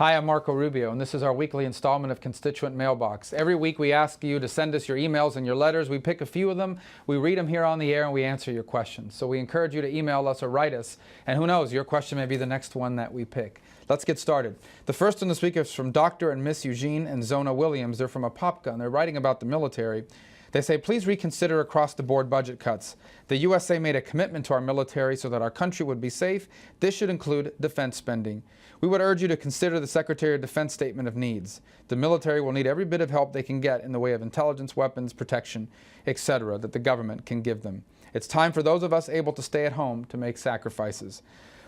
Hi, I'm Marco Rubio, and this is our weekly installment of Constituent Mailbox. Every week we ask you to send us your emails and your letters. We pick a few of them, we read them here on the air, and we answer your questions. So we encourage you to email us or write us, and who knows, your question may be the next one that we pick. Let's get started. The first one this week is from Dr. and Miss Eugene and Zona Williams. They're from Apopka, and they're writing about the military. They say, please reconsider across-the-board budget cuts. The USA made a commitment to our military so that our country would be safe. This should include defense spending. We would urge you to consider the Secretary of Defense Statement of Needs. The military will need every bit of help they can get in the way of intelligence, weapons, protection, etc., that the government can give them. It's time for those of us able to stay at home to make sacrifices.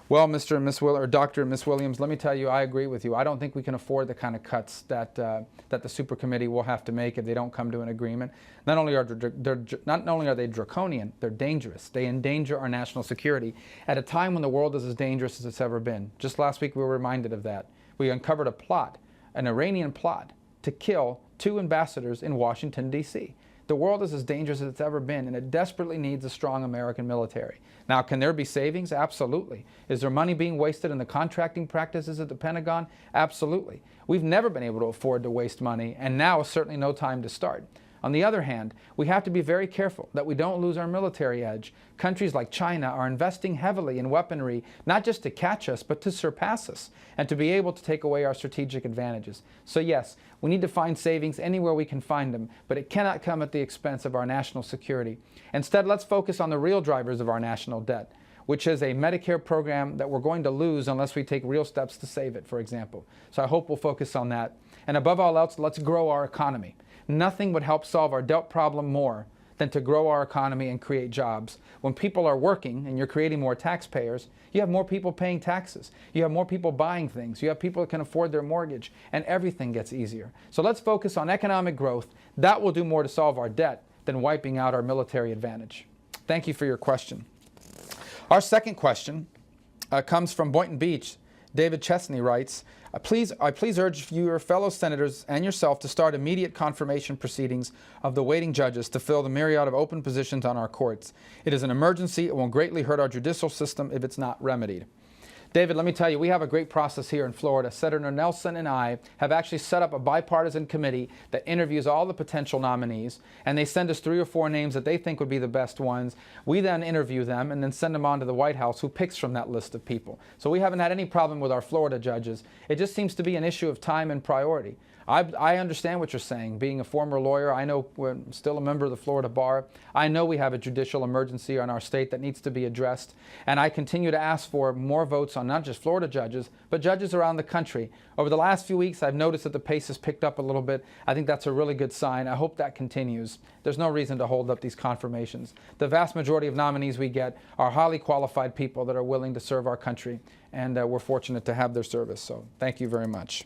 Well, Mr. and Miss Dr. and Miss Williams, let me tell you, I agree with you. I don't think we can afford the kind of cuts that the super committee will have to make if they don't come to an agreement. Not only are they draconian, they're dangerous. They endanger our national security at a time when the world is as dangerous as it's ever been. Just last week we were reminded of that. We uncovered a plot, an Iranian plot, to kill 2 ambassadors in Washington, D.C. The world is as dangerous as it's ever been, and it desperately needs a strong American military. Now, can there be savings? Absolutely. Is there money being wasted in the contracting practices at the Pentagon? Absolutely. We've never been able to afford to waste money, and now is certainly no time to start. On the other hand, we have to be very careful that we don't lose our military edge. Countries like China are investing heavily in weaponry, not just to catch us, but to surpass us, and to be able to take away our strategic advantages. So yes, we need to find savings anywhere we can find them, but it cannot come at the expense of our national security. Instead, let's focus on the real drivers of our national debt, which is a Medicare program that we're going to lose unless we take real steps to save it, for example. So I hope we'll focus on that. And above all else, let's grow our economy. Nothing would help solve our debt problem more than to grow our economy and create jobs. When people are working and you're creating more taxpayers, you have more people paying taxes. You have more people buying things. You have people that can afford their mortgage, and everything gets easier. So let's focus on economic growth. That will do more to solve our debt than wiping out our military advantage. Thank you for your question. Our second question comes from Boynton Beach. David Chesney writes, I please urge your fellow senators and yourself to start immediate confirmation proceedings of the waiting judges to fill the myriad of open positions on our courts. It is an emergency. It will greatly hurt our judicial system if it's not remedied. David, let me tell you, we have a great process here in Florida. Senator Nelson and I have actually set up a bipartisan committee that interviews all the potential nominees, and they send us 3 or 4 names that they think would be the best ones. We then interview them and then send them on to the White House, who picks from that list of people. So we haven't had any problem with our Florida judges. It just seems to be an issue of time and priority. I understand what you're saying. Being a former lawyer, I know we're still a member of the Florida Bar. I know we have a judicial emergency in our state that needs to be addressed. And I continue to ask for more votes on not just Florida judges, but judges around the country. Over the last few weeks, I've noticed that the pace has picked up a little bit. I think that's a really good sign. I hope that continues. There's no reason to hold up these confirmations. The vast majority of nominees we get are highly qualified people that are willing to serve our country, and we're fortunate to have their service. So thank you very much.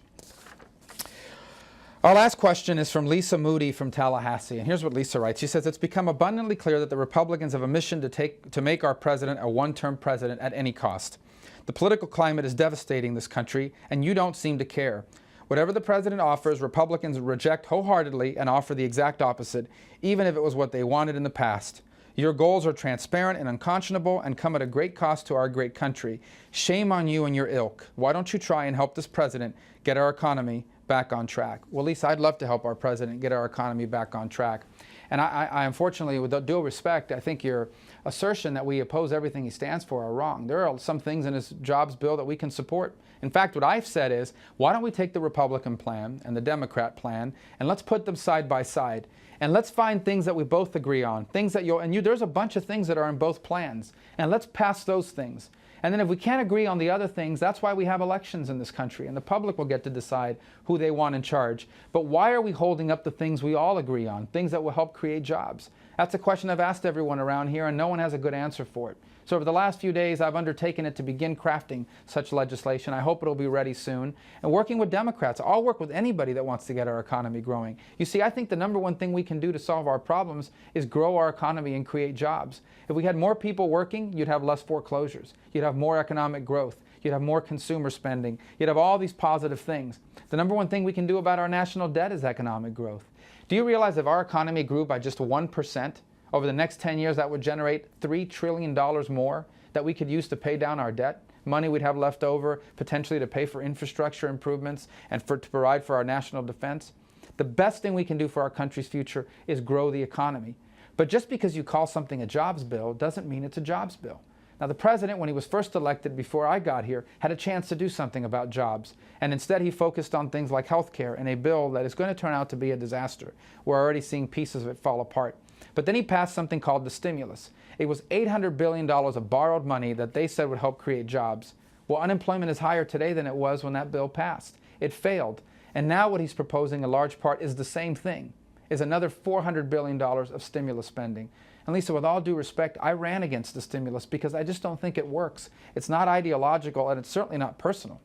Our last question is from Lisa Moody from Tallahassee, and here's what Lisa writes. She says, it's become abundantly clear that the Republicans have a mission to make our president a one-term president at any cost. The political climate is devastating this country, and you don't seem to care. Whatever the president offers, Republicans reject wholeheartedly and offer the exact opposite, even if it was what they wanted in the past. Your goals are transparent and unconscionable and come at a great cost to our great country. Shame on you and your ilk. Why don't you try and help this president get our economy back on track? Well, Lisa, I'd love to help our president get our economy back on track. And I unfortunately, with due respect, I think your assertion that we oppose everything he stands for are wrong. There are some things in his jobs bill that we can support. In fact, what I've said is, why don't we take the Republican plan and the Democrat plan, and let's put them side by side. And let's find things that we both agree on. Things that there's a bunch of things that are in both plans. And let's pass those things. And then if we can't agree on the other things, that's why we have elections in this country, and the public will get to decide who they want in charge. But why are we holding up the things we all agree on, things that will help create jobs? That's a question I've asked everyone around here, and no one has a good answer for it. So over the last few days, I've undertaken it to begin crafting such legislation. I hope it'll be ready soon. And working with Democrats, I'll work with anybody that wants to get our economy growing. You see, I think the number one thing we can do to solve our problems is grow our economy and create jobs. If we had more people working, you'd have less foreclosures. You'd have more economic growth. You'd have more consumer spending. You'd have all these positive things. The number one thing we can do about our national debt is economic growth. Do you realize if our economy grew by just 1%, over the next 10 years, that would generate $3 trillion more that we could use to pay down our debt? money we'd have left over potentially to pay for infrastructure improvements and to provide for our national defense. The best thing we can do for our country's future is grow the economy. But just because you call something a jobs bill doesn't mean it's a jobs bill. Now, the president, when he was first elected before I got here, had a chance to do something about jobs. And instead, he focused on things like health care and a bill that is going to turn out to be a disaster. We're already seeing pieces of it fall apart. But then he passed something called the stimulus. It was $800 billion of borrowed money that they said would help create jobs. Well, unemployment is higher today than it was when that bill passed. It failed. And now what he's proposing, in large part, is the same thing, is another $400 billion of stimulus spending. And Lisa, with all due respect, I ran against the stimulus because I just don't think it works. It's not ideological, and it's certainly not personal.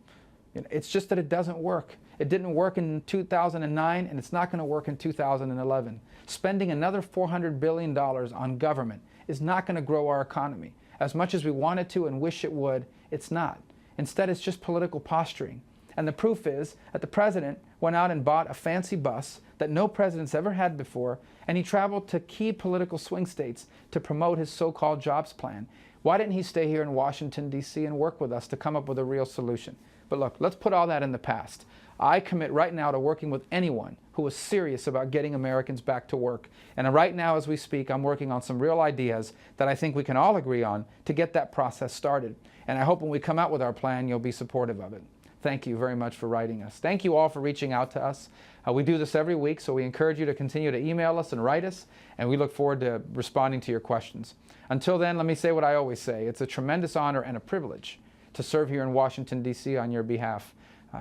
It's just that it doesn't work. It didn't work in 2009, and it's not going to work in 2011. Spending another $400 billion on government is not going to grow our economy. As much as we want it to and wish it would, it's not. Instead, it's just political posturing. And the proof is that the president went out and bought a fancy bus that no president's ever had before, and he traveled to key political swing states to promote his so-called jobs plan. Why didn't he stay here in Washington, D.C. and work with us to come up with a real solution? But look, let's put all that in the past. I commit right now to working with anyone who is serious about getting Americans back to work. And right now, as we speak, I'm working on some real ideas that I think we can all agree on to get that process started. And I hope when we come out with our plan, you'll be supportive of it. Thank you very much for writing us. Thank you all for reaching out to us. We do this every week, so we encourage you to continue to email us and write us, and we look forward to responding to your questions. Until then, let me say what I always say. It's a tremendous honor and a privilege to serve here in Washington, D.C. on your behalf.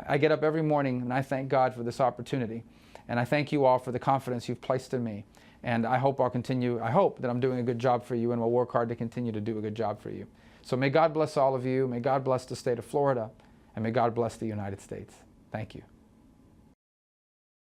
I get up every morning, and I thank God for this opportunity. And I thank you all for the confidence you've placed in me. And I hope that I'm doing a good job for you, and will work hard to continue to do a good job for you. So may God bless all of you. May God bless the state of Florida. And may God bless the United States. Thank you.